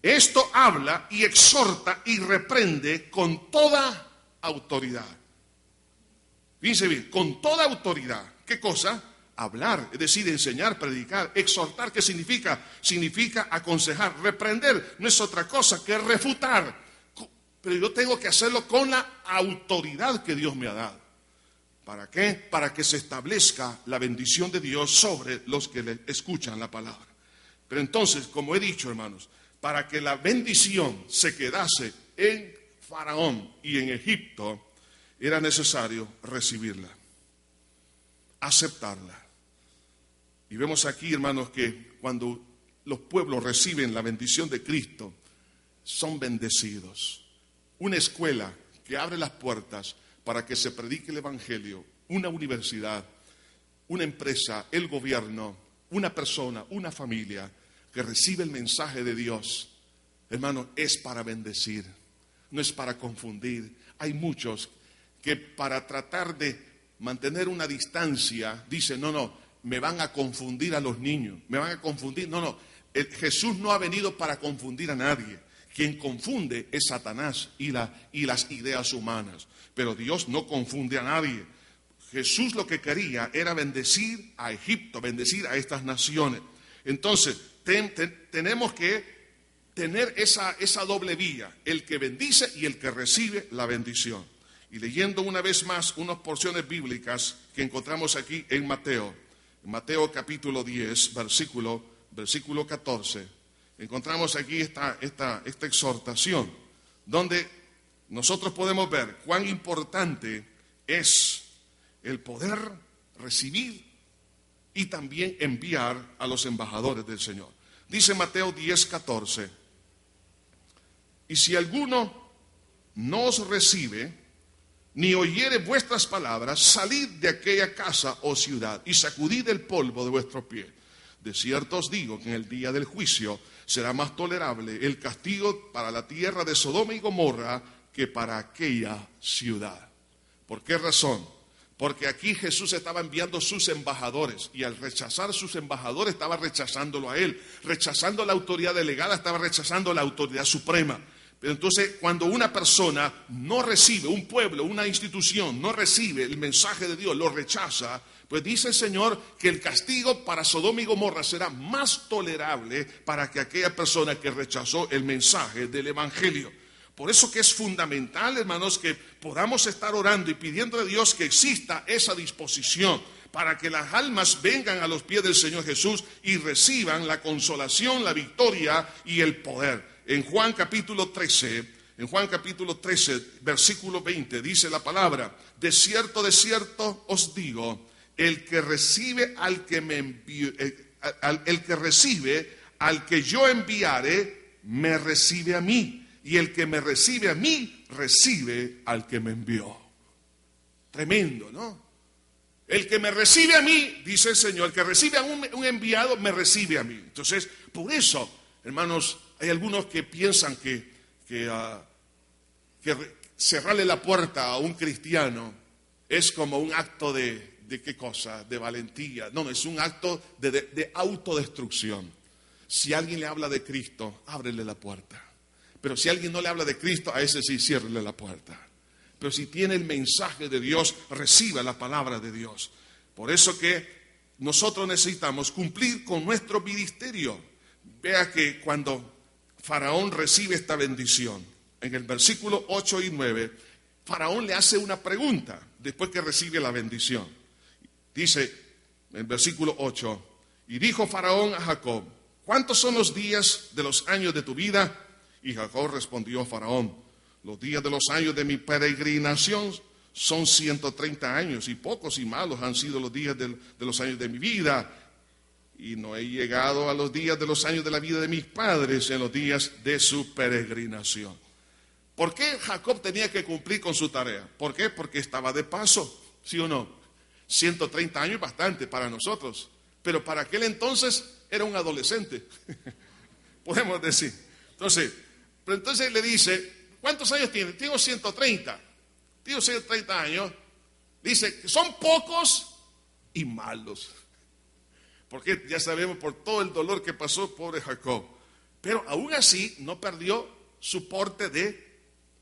esto habla y exhorta y reprende con toda autoridad. Fíjense bien, con toda autoridad. ¿Qué cosa? Hablar, es decir, enseñar, predicar. Exhortar, ¿qué significa? Significa aconsejar. Reprender no es otra cosa que refutar. Pero yo tengo que hacerlo con la autoridad que Dios me ha dado. ¿Para qué? Para que se establezca la bendición de Dios sobre los que le escuchan la palabra. Pero entonces, como he dicho, hermanos, para que la bendición se quedase en Faraón y en Egipto, era necesario recibirla, aceptarla. Y vemos aquí, hermanos, que cuando los pueblos reciben la bendición de Cristo, son bendecidos. Una escuela que abre las puertas para que se predique el Evangelio, una universidad, una empresa, el gobierno, una persona, una familia que recibe el mensaje de Dios, hermano, es para bendecir, no es para confundir. Hay muchos que para tratar de mantener una distancia dicen, no, me van a confundir a los niños, me van a confundir. No, Jesús no ha venido para confundir a nadie. Quien confunde es Satanás y las ideas humanas. Pero Dios no confunde a nadie. Jesús lo que quería era bendecir a Egipto, bendecir a estas naciones. Entonces, tenemos que tener esa doble vía, el que bendice y el que recibe la bendición. Y leyendo una vez más unas porciones bíblicas que encontramos aquí en Mateo capítulo 10, versículo 14, encontramos aquí esta exhortación, donde nosotros podemos ver cuán importante es el poder recibir y también enviar a los embajadores del Señor. Dice Mateo 10, 14, y si alguno no os recibe, ni oyere vuestras palabras, salid de aquella casa o ciudad y sacudid el polvo de vuestros pies. De cierto os digo que en el día del juicio será más tolerable el castigo para la tierra de Sodoma y Gomorra que para aquella ciudad. ¿Por qué razón? Porque aquí Jesús estaba enviando sus embajadores y al rechazar sus embajadores estaba rechazándolo a él. Rechazando la autoridad delegada estaba rechazando la autoridad suprema. Pero entonces, cuando una persona no recibe, un pueblo, una institución, no recibe el mensaje de Dios, lo rechaza, pues dice el Señor que el castigo para Sodoma y Gomorra será más tolerable para que aquella persona que rechazó el mensaje del Evangelio. Por eso que es fundamental, hermanos, que podamos estar orando y pidiendo a Dios que exista esa disposición para que las almas vengan a los pies del Señor Jesús y reciban la consolación, la victoria y el poder. En Juan capítulo 13, versículo 20, dice la palabra: de cierto os digo, el que recibe al que me envió, el que recibe al que yo enviare, me recibe a mí, y el que me recibe a mí, recibe al que me envió. Tremendo, ¿no? El que me recibe a mí, dice el Señor, el que recibe a un enviado, me recibe a mí. Entonces, por eso, hermanos, hay algunos que piensan que cerrarle la puerta a un cristiano es como un acto de ¿qué cosa? De valentía. No, es un acto de autodestrucción. Si alguien le habla de Cristo, ábrele la puerta. Pero si alguien no le habla de Cristo, a ese sí, ciérrele la puerta. Pero si tiene el mensaje de Dios, reciba la palabra de Dios. Por eso que nosotros necesitamos cumplir con nuestro ministerio. Vea que cuando Faraón recibe esta bendición, en el versículo 8 y 9, Faraón le hace una pregunta después que recibe la bendición. Dice en el versículo 8, y dijo Faraón a Jacob: ¿cuántos son los días de los años de tu vida? Y Jacob respondió a Faraón: los días de los años de mi peregrinación son 130 años, y pocos y malos han sido los días de los años de mi vida. Y no he llegado a los días de los años de la vida de mis padres en los días de su peregrinación. ¿Por qué Jacob tenía que cumplir con su tarea? ¿Por qué? Porque estaba de paso, ¿sí o no? 130 años es bastante para nosotros, pero para aquel entonces era un adolescente, podemos decir. Pero entonces le dice: ¿cuántos años tiene? Tengo 130. Tengo 130 años. Dice que son pocos y malos. Porque ya sabemos por todo el dolor que pasó, pobre Jacob. Pero aún así no perdió su porte de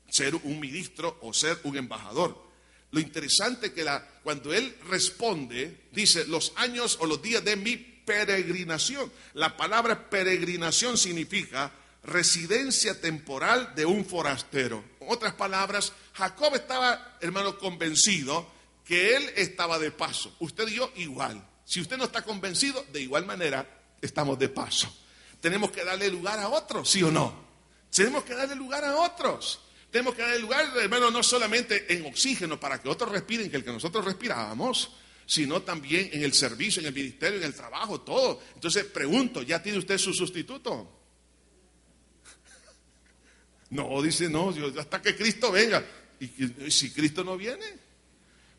ser un ministro o ser un embajador. Lo interesante es que cuando él responde, dice: los años o los días de mi peregrinación. La palabra peregrinación significa residencia temporal de un forastero. En otras palabras, Jacob estaba, hermano, convencido que él estaba de paso. Usted y yo igual. Si usted no está convencido, de igual manera estamos de paso. Tenemos que darle lugar a otros, ¿sí o no? Tenemos que darle lugar a otros. Tenemos que darle lugar, hermano, no solamente en oxígeno para que otros respiren, que el que nosotros respirábamos, sino también en el servicio, en el ministerio, en el trabajo, todo. Entonces pregunto, ¿ya tiene usted su sustituto? No, dice, no, hasta que Cristo venga. ¿Y si Cristo no viene?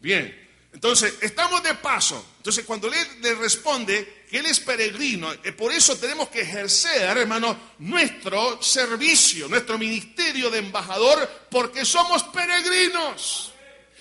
Bien. Entonces, estamos de paso. Entonces, cuando él le responde que él es peregrino, por eso tenemos que ejercer, hermano, nuestro servicio, nuestro ministerio de embajador, porque somos peregrinos.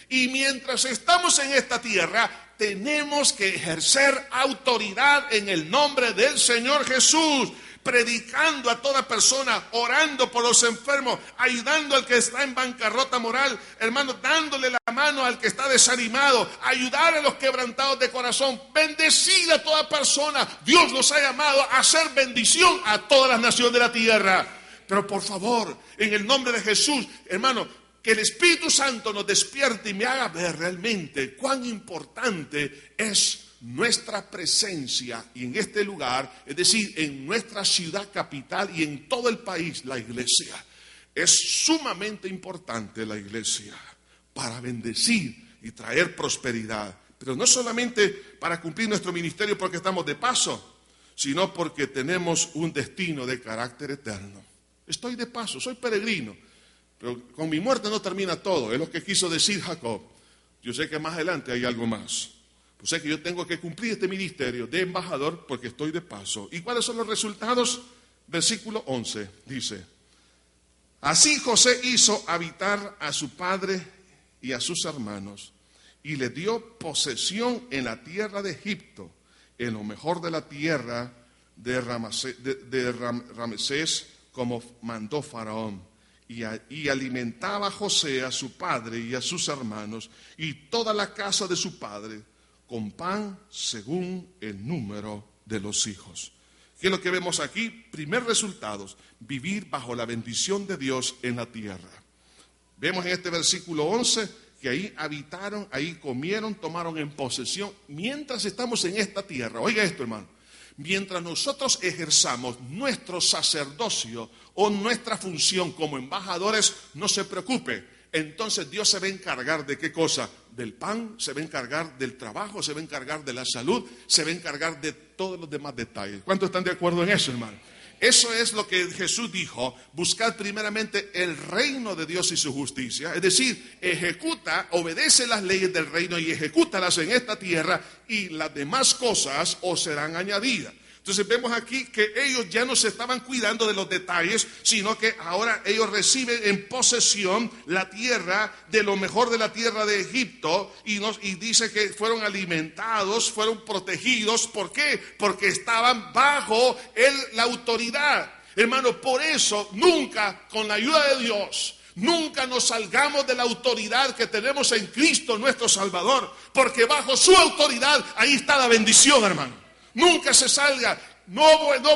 Y mientras estamos en esta tierra, tenemos que ejercer autoridad en el nombre del Señor Jesús, predicando a toda persona, orando por los enfermos, ayudando al que está en bancarrota moral, hermano, dándole la mano al que está desanimado, ayudar a los quebrantados de corazón, bendecir a toda persona. Dios nos ha llamado a hacer bendición a todas las naciones de la tierra. Pero por favor, en el nombre de Jesús, hermano, que el Espíritu Santo nos despierte y me haga ver realmente cuán importante es nuestra presencia y en este lugar, es decir, en nuestra ciudad capital y en todo el país, la iglesia. Es sumamente importante la iglesia para bendecir y traer prosperidad, pero no solamente para cumplir nuestro ministerio porque estamos de paso, sino porque tenemos un destino de carácter eterno. Estoy de paso, soy peregrino, pero con mi muerte no termina todo, es lo que quiso decir Jacob. Yo sé que más adelante hay algo más. O sea que yo tengo que cumplir este ministerio de embajador porque estoy de paso. ¿Y cuáles son los resultados? Versículo 11 dice: así José hizo habitar a su padre y a sus hermanos, y le dio posesión en la tierra de Egipto, en lo mejor de la tierra de Ramsés, como mandó Faraón. Y alimentaba a José, a su padre y a sus hermanos, y toda la casa de su padre, con pan según el número de los hijos. ¿Qué es lo que vemos aquí? Primer resultado, vivir bajo la bendición de Dios en la tierra. Vemos en este versículo 11 que ahí habitaron, ahí comieron, tomaron en posesión. Mientras estamos en esta tierra, oiga esto, hermano, mientras nosotros ejerzamos nuestro sacerdocio o nuestra función como embajadores, no se preocupe. Entonces Dios se va a encargar de qué cosa, del pan, se va a encargar del trabajo, se va a encargar de la salud, se va a encargar de todos los demás detalles. ¿Cuántos están de acuerdo en eso, hermano? Eso es lo que Jesús dijo: buscad primeramente el reino de Dios y su justicia. Es decir, ejecuta, obedece las leyes del reino y ejecútalas en esta tierra, y las demás cosas os serán añadidas. Entonces vemos aquí que ellos ya no se estaban cuidando de los detalles, sino que ahora ellos reciben en posesión la tierra, de lo mejor de la tierra de Egipto, y dice que fueron alimentados, fueron protegidos. ¿Por qué? Porque estaban bajo la autoridad. Hermano, por eso nunca, con la ayuda de Dios, nunca nos salgamos de la autoridad que tenemos en Cristo nuestro Salvador, porque bajo su autoridad ahí está la bendición, hermano. Nunca se salga. no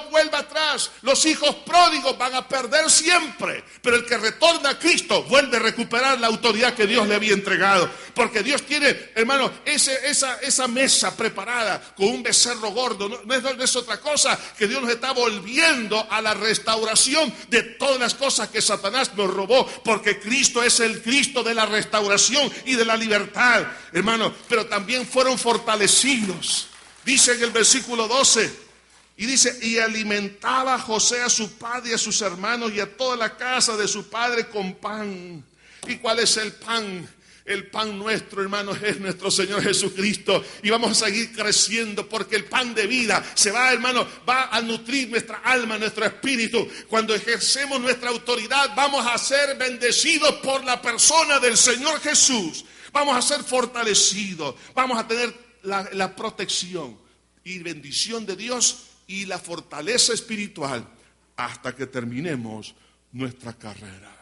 vuelva atrás. Los hijos pródigos van a perder siempre, pero el que retorna a Cristo vuelve a recuperar la autoridad que Dios le había entregado, porque Dios tiene, hermano, esa mesa preparada con un becerro gordo. No es otra cosa que Dios nos está volviendo a la restauración de todas las cosas que Satanás nos robó, porque Cristo es el Cristo de la restauración y de la libertad, hermano. Pero también fueron fortalecidos, dice en el versículo 12. Y dice, y alimentaba José a su padre y a sus hermanos y a toda la casa de su padre con pan. ¿Y cuál es el pan? El pan nuestro, hermanos, es nuestro Señor Jesucristo. Y vamos a seguir creciendo, porque el pan de vida se va, hermano, va a nutrir nuestra alma, nuestro espíritu. Cuando ejercemos nuestra autoridad, vamos a ser bendecidos por la persona del Señor Jesús. Vamos a ser fortalecidos. Vamos a tener la protección y bendición de Dios y la fortaleza espiritual hasta que terminemos nuestra carrera.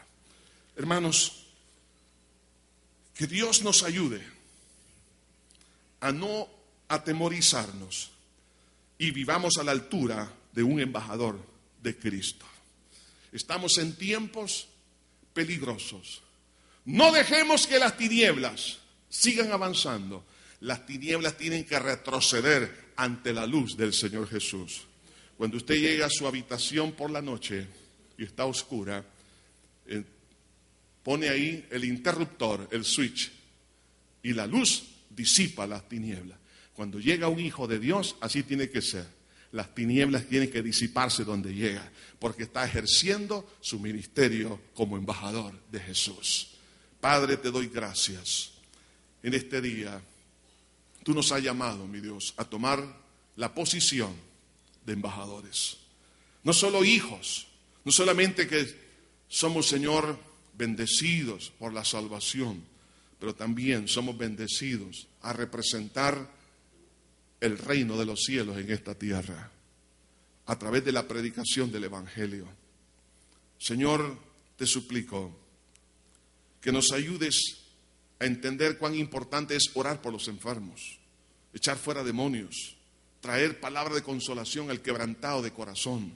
Hermanos, que Dios nos ayude a no atemorizarnos y vivamos a la altura de un embajador de Cristo. Estamos en tiempos peligrosos. No dejemos que las tinieblas sigan avanzando. Las tinieblas tienen que retroceder ante la luz del Señor Jesús. Cuando usted llega a su habitación por la noche y está oscura, pone ahí el interruptor, el switch, y la luz disipa las tinieblas. Cuando llega un hijo de Dios, así tiene que ser. Las tinieblas tienen que disiparse donde llega, porque está ejerciendo su ministerio como embajador de Jesús. Padre, te doy gracias. En este día, tú nos has llamado, mi Dios, a tomar la posición de embajadores. No solo hijos, no solamente que somos, Señor, bendecidos por la salvación, pero también somos bendecidos a representar el reino de los cielos en esta tierra, a través de la predicación del Evangelio. Señor, te suplico que nos ayudes a entender cuán importante es orar por los enfermos, echar fuera demonios, traer palabra de consolación al quebrantado de corazón,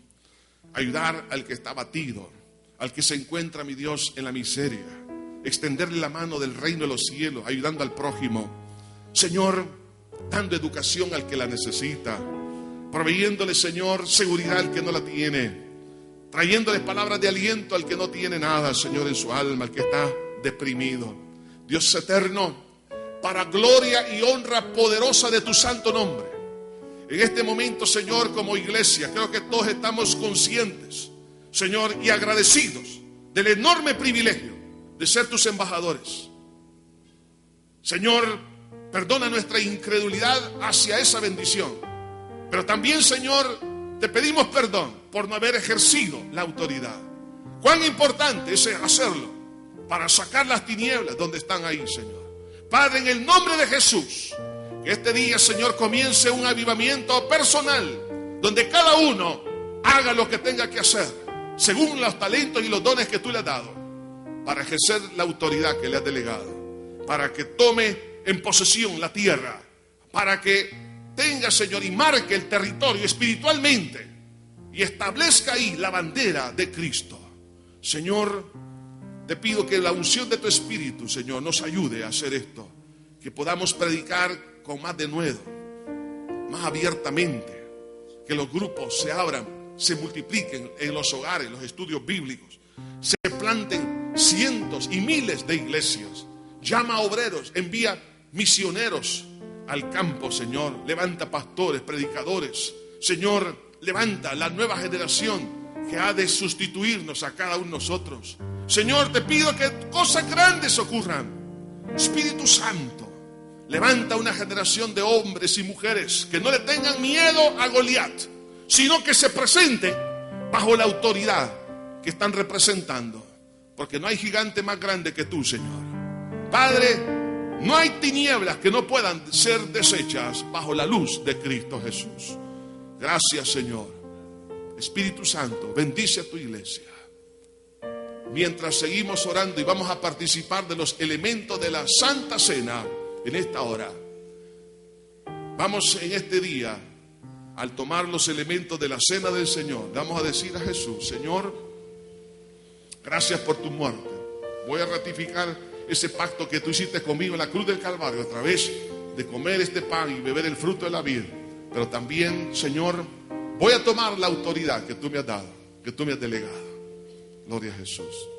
ayudar al que está abatido, al que se encuentra, mi Dios, en la miseria, extenderle la mano del reino de los cielos, ayudando al prójimo. Señor, dando educación al que la necesita, proveyéndole, Señor, seguridad al que no la tiene, trayéndole palabras de aliento al que no tiene nada, Señor, en su alma, al que está deprimido. Dios eterno, para gloria y honra poderosa de tu santo nombre, en este momento, Señor, como iglesia, creo que todos estamos conscientes, Señor, y agradecidos del enorme privilegio de ser tus embajadores. Señor, perdona nuestra incredulidad hacia esa bendición, pero también, Señor, te pedimos perdón por no haber ejercido la autoridad. Cuán importante es hacerlo para sacar las tinieblas donde están ahí, Señor. Padre, en el nombre de Jesús, que este día, Señor, comience un avivamiento personal, donde cada uno haga lo que tenga que hacer, según los talentos y los dones que tú le has dado, para ejercer la autoridad que le has delegado, para que tome en posesión la tierra, para que tenga, Señor, y marque el territorio espiritualmente, y establezca ahí la bandera de Cristo. Señor, te pido que la unción de tu Espíritu, Señor, nos ayude a hacer esto, que podamos predicar con más denuedo, más abiertamente, que los grupos se abran, se multipliquen en los hogares, los estudios bíblicos, se planten cientos y miles de iglesias. Llama a obreros, envía misioneros al campo, Señor. Levanta pastores, predicadores. Señor, levanta la nueva generación que ha de sustituirnos a cada uno de nosotros. Señor, te pido que cosas grandes ocurran. Espíritu Santo, levanta una generación de hombres y mujeres que no le tengan miedo a Goliat, sino que se presente bajo la autoridad que están representando, porque no hay gigante más grande que tú, Señor. Padre, no hay tinieblas que no puedan ser deshechas bajo la luz de Cristo Jesús. Gracias, Señor. Espíritu Santo, bendice a tu iglesia. Mientras seguimos orando y vamos a participar de los elementos de la Santa Cena en esta hora, vamos en este día al tomar los elementos de la cena del Señor, vamos a decir a Jesús: Señor, gracias por tu muerte. Voy a ratificar ese pacto que tú hiciste conmigo en la cruz del Calvario a través de comer este pan y beber el fruto de la vid. Pero también, Señor, voy a tomar la autoridad que tú me has dado, que tú me has delegado. Gloria a Jesús.